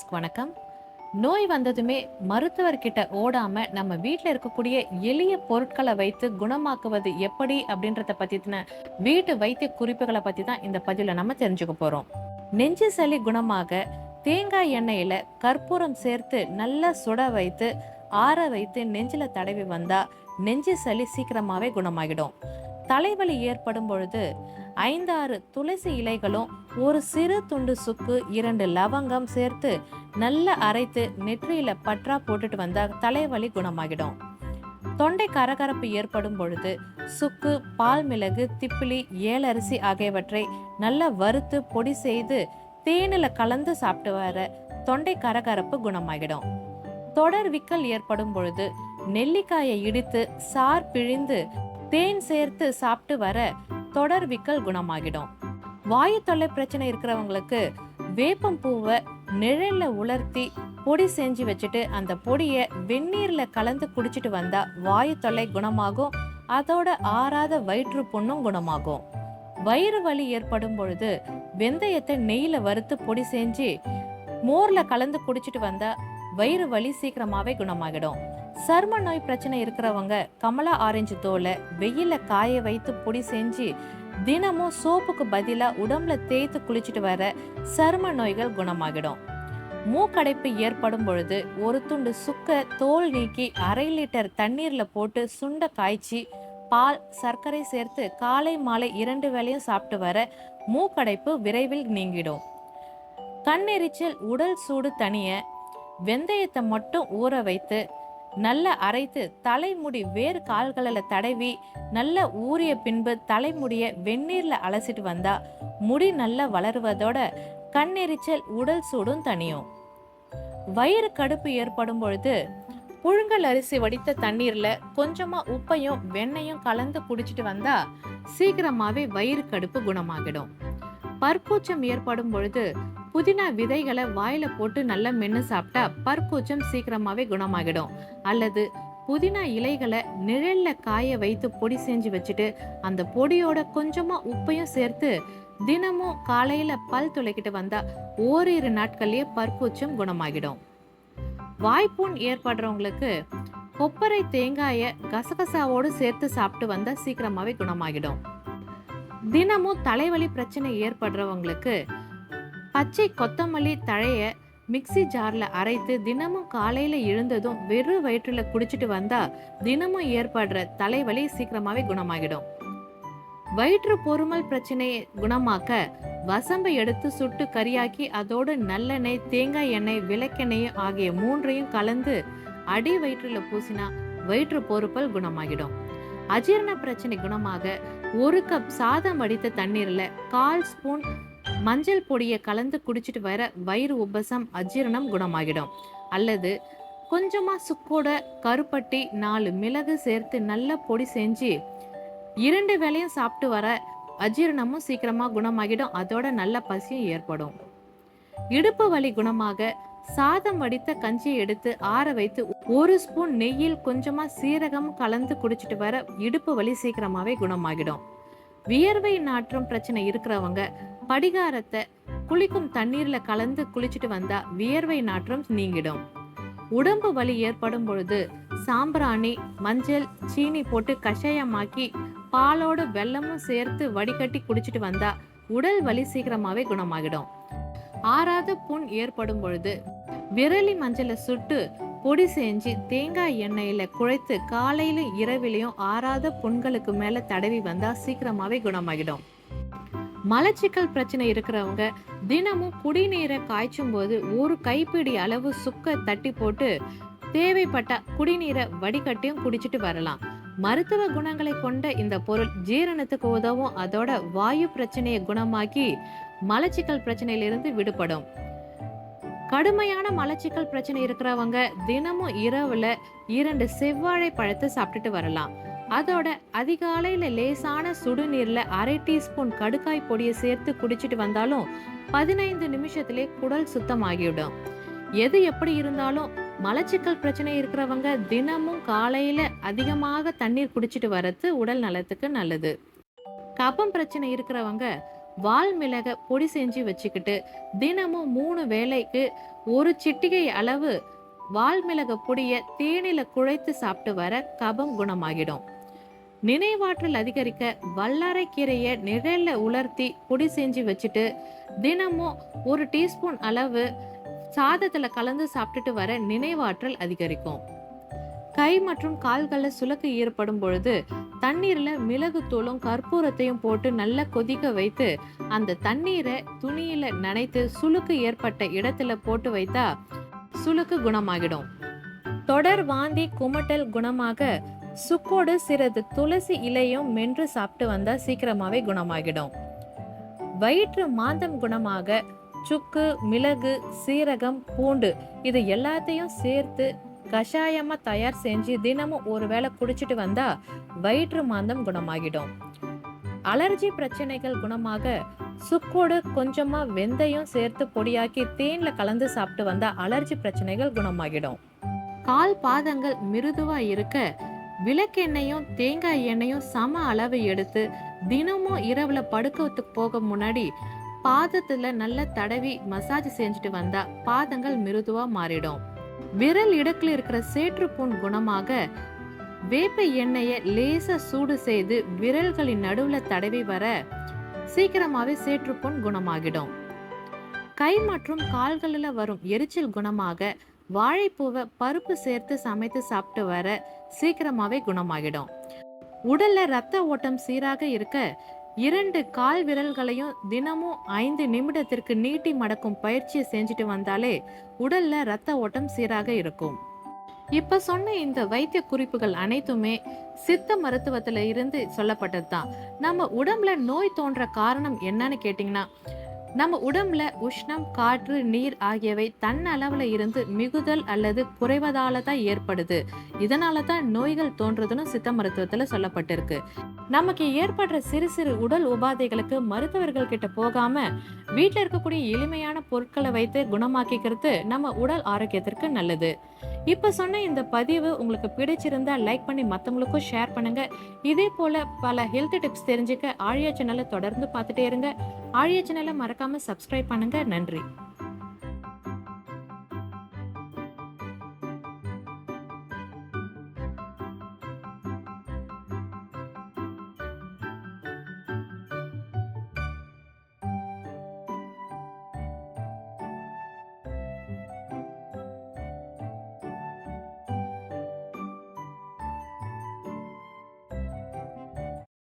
வியூவர்ஸ்க்கு வணக்கம். நோய் வந்ததுமே மருத்துவர்கிட்ட ஓடாம நம்ம வீட்டில் இருக்கக்கூடிய எளிய பொருட்களை வைத்து குணமாக்குவது எப்படி அப்படின்றத பத்தின வீட்டு வைத்திய குறிப்புகளை பத்தி தான் இந்த பதிவுல நம்ம தெரிஞ்சுக்க போறோம். நெஞ்சு சளி குணமாக தேங்காய் எண்ணெயில கற்பூரம் சேர்த்து நல்லா சுட வைத்து ஆற வைத்து நெஞ்சில தடவி வந்தா நெஞ்சு சளி சீக்கிரமாவே குணமாகிடும். தலைவலி ஏற்படும் பொழுது 5-6 துளசி இலைகளும் ஒரு சிறு துண்டு சுக்கு 2 லவங்கம் சேர்த்து நல்லா அரைத்து நெற்றியில பற்றா போட்டுட்டு வந்தா தலைவலி குணமாகிடும். தொண்டை கரகரப்பு ஏற்படும் பொழுது சுக்கு, பால் மிளகு, திப்பிலி, ஏலரிசி ஆகியவற்றை நல்லா வறுத்து பொடி செய்து தேனில கலந்து சாப்பிட்டு வர தொண்டை கரகரப்பு குணமாகிடும். தொடர் விக்கல் ஏற்படும் பொழுது நெல்லிக்காயை இடித்து சார் பிழிந்து தேன் சேர்த்து சாப்பிட்டு வர தொடர் விக்கல் குணமாகிடும். வாயு தொல்லை பிரச்சனை இருக்கிறவங்களுக்கு வேப்பம் பூவை நிழல்ல உலர்த்தி பொடி செஞ்சு வச்சுட்டு அந்த பொடியை வெந்நீர்ல கலந்து குடிச்சிட்டு வந்தா வாயு தொல்லை குணமாகும். அதோட ஆறாத வயிற்று புண்ணும் குணமாகும். வயிறு வலி ஏற்படும் பொழுது வெந்தயத்தை நெய்யில வறுத்து பொடி செஞ்சு மோர்ல கலந்து குடிச்சிட்டு வந்தா வயிறு வலி சீக்கிரமாவே குணமாகிடும். சர்ம நோய் பிரச்சனை இருக்கிறவங்க கமலா ஆரஞ்சு தோலை வெயில காய வைத்து பொடி செஞ்சு தினமும் சோப்புக்கு பதிலா உடம்புல தேய்த்து குளிச்சுட்டு வர சர்ம நோய்கள் குணமாகிடும். மூக்கடைப்பு ஏற்படும் பொழுது ஒரு துண்டு சுக்க தோல் நீக்கி 1/2 லிட்டர் தண்ணீர்ல போட்டு சுண்ட காய்ச்சி பால், சர்க்கரை சேர்த்து காலை மாலை 2 வேளையும் சாப்பிட்டு வர மூக்கடைப்பு விரைவில் நீங்கிடும். கண்ணெரிச்சல், உடல் சூடு தணிய வெந்தயத்தை மட்டும் ஊற வைத்து நல்லா அரைத்து தலைமுடி வேறு கால்களில் தடவி நல்லா ஊறிய பின்பு தலைமுடிய வெந்நீர்ல அலசிட்டு வந்தா முடி நல்லா வளருவதோட கண்ணெரிச்சல், உடல் சூடும் தணியும். வயிறு கடுப்பு ஏற்படும் பொழுது புழுங்கல் அரிசி வடித்த தண்ணீர்ல கொஞ்சமா உப்பையும் வெண்ணையும் கலந்து குடிச்சிட்டு வந்தா சீக்கிரமாவே வயிறு கடுப்பு குணமாகிடும். பற்கூச்சம் ஏற்படும் பொழுது புதினா விதைகளை வாயில போட்டு நல்லா மென்னு சாப்பிட்டா பற்கூச்சம் சீக்கிரமாவே குணமாகிடும். அல்லது புதினா இலைகளை நிழல்ல காய வைத்து பொடி செஞ்சு வச்சுட்டு அந்த பொடியோட கொஞ்சமா உப்பையும் சேர்த்து தினமும் காலையில பல் துளைக்கிட்டு வந்தா ஓரிரு நாட்கள்லயே பற்கூச்சம் குணமாகிடும். வாய்ப்புண் ஏற்படுறவங்களுக்கு கொப்பரை தேங்காய கசகசாவோடு சேர்த்து சாப்பிட்டு வந்தா சீக்கிரமாவே குணமாகிடும். தினமும் தலைவலி பிரச்சனை ஏற்படுறவங்களுக்கு பச்சை கொத்தமல்லி தழைய மிக்சி ஜார்ல அரைத்து தினமும் காலையில எழுந்ததும் வெறும் வயிற்றுல குடிச்சிட்டு வந்தா தினமும் ஏற்படுற தலைவலி சீக்கிரமாவே குணமாகிடும். வயிற்று பொறுமல் பிரச்சனையை குணமாக்க வசம்பை எடுத்து சுட்டு கரியாக்கி அதோடு நல்லெண்ணெய், தேங்காய் எண்ணெய், விளக்கெண்ணெய் ஆகிய 3ஐயும் கலந்து அடி வயிற்றுல பூசினா வயிற்று பொறுப்பல் குணமாகிடும். அஜீரண பிரச்சனை குணமாக 1 கப் சாதம் வடித்த தண்ணீர்ல 1/4 ஸ்பூன் மஞ்சள் பொடியை கலந்து குடிச்சிட்டு வர வயிறு உபசம், அஜீரணம் குணமாகிடும். அல்லது கொஞ்சமா சுக்கோட கருப்பட்டி 4 மிளகு சேர்த்து நல்ல பொடி செஞ்சு 2 வேளையும் சாப்பிட்டு வர அஜீரணமும் சீக்கிரமா குணமாகிடும். அதோட நல்ல பசியும் ஏற்படும். இடுப்பு வலி குணமாக சாதம் வடித்த கஞ்சியை எடுத்து ஆற வைத்து 1 ஸ்பூன் நெய்யில் கொஞ்சமா சீரகம் கலந்து குடிச்சிட்டு வர இடுப்பு வலி சீக்கிரமாவே குணமாகிடும். வியர்வை நாற்றம் பிரச்சனை இருக்கிறவங்க படிகாரத்தை குளிக்கும் தண்ணீர்ல கலந்து குளிச்சுட்டு வந்தா வியர்வை நாற்றம் நீங்கிடும். உடம்பு வலி ஏற்படும் பொழுது சாம்பிராணி, மஞ்சள், சீனி போட்டு கஷாயமாக்கி பாலோடு வெல்லமும் சேர்த்து வடிகட்டி குடிச்சிட்டு வந்தா உடல் வலி சீக்கிரமாவே குணமாகிடும். ஆறாத புண் ஏற்படும் பொழுது விரலி மஞ்சளை சுட்டு பொடி செஞ்சு தேங்காய் எண்ணெயில குழைத்து காலையிலும் இரவிலையும் ஆறாத புண்களுக்கு மேல தடவி வந்தா சீக்கிரமாவே குணமாகிடும். மலச்சிக்கல் பிரச்சனை இருக்கிறவங்க தினமும் குடிநீரை காய்ச்சும் போது 1 கைப்பிடி அளவு சுக்க தட்டி போட்டு தேவைப்பட்ட குடிநீரை வடிகட்டியும் குடிச்சிட்டு வரலாம். மருத்துவ குணங்களை கொண்ட இந்த பொருள் ஜீரணத்துக்கு உதவும். அதோட வாயு பிரச்சனையை குணமாக்கி மலச்சிக்கல் பிரச்சனையிலிருந்து விடுபடும். கடுமையான மலச்சிக்கல் பிரச்சனை இருக்கிறவங்க தினமும் இரவுல 2 செவ்வாழை பழத்தை சாப்பிட்டுட்டு வரலாம். அதோட அதிகாலையில லேசான சுடுநீர்ல 1/2 டீஸ்பூன் கடுக்காய் பொடியை சேர்த்து குடிச்சிட்டு வந்தாலும் 15 நிமிஷத்திலே குடல் சுத்தமாகிவிடும். எது எப்படி இருந்தாலும் மலச்சிக்கல் பிரச்சனை இருக்கிறவங்க தினமும் காலையில அதிகமாக தண்ணீர் குடிச்சிட்டு வரது உடல் நலத்துக்கு நல்லது. கபம் பிரச்சனை இருக்கிறவங்க வால் மிளக பொடி செஞ்சு வச்சுக்கிட்டு தினமும் 3 வேளைக்கு ஒரு சிட்டிகை அளவு வால் மிளக பொடிய தேனில குழைத்து சாப்பிட்டு வர கபம் குணமாகிடும். நினைவாற்றல் அதிகரிக்க வல்லாரை கீரையை நிழல்ல உலர்த்தி பொடி செஞ்சு வச்சுட்டு தினமும் 1 டீஸ்பூன் அளவு சாதத்துல கலந்து சாப்பிட்டுட்டு வர நினைவாற்றல் அதிகரிக்கும். கை மற்றும் கால்களில் சுளுக்கு ஏற்படும் பொழுது தண்ணீர்ல மிளகு தூளும் கற்பூரத்தையும் போட்டு நல்லா கொதிக்க வைத்து அந்த தண்ணீரை துணியில நனைத்து சுளுக்கு ஏற்பட்ட இடத்துல போட்டு வைத்தா சுளுக்கு குணமாகிடும். தொடர் வாந்தி குமட்டல் குணமாக சுக்கோடு சிறிது துளசி இலையும் மென்று சாப்பிட்டு வந்தா சீக்கிரமாவே குணமாகிடும். வயிற்று மாந்தம் குணமாக சுக்கு, மிளகு, சீரகம், பூண்டு இது எல்லாத்தையும் சேர்த்து கஷாயமா தயார் செஞ்சு தினமும் ஒரு வேளை குடிச்சிட்டு வந்தா வயிற்று மாந்தம் குணமாகிடும். அலர்ஜி பிரச்சனைகள் குணமாக சுக்கோடு கொஞ்சமா வெந்தயம் சேர்த்து பொடியாக்கி தேன்ல கலந்து சாப்பிட்டு வந்தா அலர்ஜி பிரச்சனைகள் குணமாகிடும். கால் பாதங்கள் மிருதுவா இருக்க விளக்கெண்ணெயும் தேங்காய் எண்ணெயும் சம அளவு எடுத்து தினமும் இரவுல படுக்கிறதுக்கு போக முன்னாடி பாதத்துல நல்லா தடவி மசாஜ் செஞ்சுட்டு வந்தா பாதங்கள் மிருதுவா மாறிடும். விரல் இடுக்குல இருக்கிற சேற்றுப்புண் குணமாக வேப்ப எண்ணெயை லேசா சூடு செய்து விரல்களின் நடுவுல தடவி வர சீக்கிரமாவே சேற்றுப்புண் குணமாகிடும். கை மற்றும் கால்களில் வரும் எரிச்சல் குணமாக வாழைப்பூவை பருப்பு சேர்த்து சமைத்து சாப்பிட்டு வர சீக்கிரமாவே குணமாகிடும். உடல்ல ரத்த ஓட்டம் சீராக இருக்க 2 கால் விரல்களையும் தினமும் 5 நிமிடத்திற்கு நீட்டி மடக்கும் பயிற்சியை செஞ்சுட்டு வந்தாலே உடல்ல ரத்த ஓட்டம் சீராக இருக்கும். இப்ப சொன்ன இந்த வைத்திய குறிப்புகள் அனைத்துமே சித்த மருத்துவத்துல இருந்து சொல்லப்பட்டது தான். நம்ம உடம்புல நோய் தோன்ற காரணம் என்னன்னு கேட்டீங்கன்னா, நம்ம உடம்புல உஷ்ணம், காற்று, நீர் ஆகியவை தன்னளவுல இருந்து மிகுதல் அல்லது குறைவதால தான் ஏற்படுது. இதனால தான் நோய்கள் தோன்றதுன்னு சித்த மருத்துவத்துல சொல்லப்பட்டிருக்கு. நமக்கு ஏற்படுற சிறு சிறு உடல் உபாதைகளுக்கு மருத்துவர்கள் கிட்ட போகாம வீட்டுல இருக்கக்கூடிய எளிமையான பொருட்களை வைத்து குணமாக்கிக்கிறது நம்ம உடல் ஆரோக்கியத்திற்கு நல்லது. இப்ப சொன்ன இந்த பதிவு உங்களுக்கு பிடிச்சிருந்தா லைக் பண்ணி மத்தவங்களுக்கும் ஷேர் பண்ணுங்க. இதே போல பல ஹெல்த் டிப்ஸ் தெரிஞ்சுக்க ஆழியா சேனலை தொடர்ந்து பார்த்துட்டே இருங்க. ஆழியா சேனலை மறக்காம சப்ஸ்கிரைப் பண்ணுங்க. நன்றி.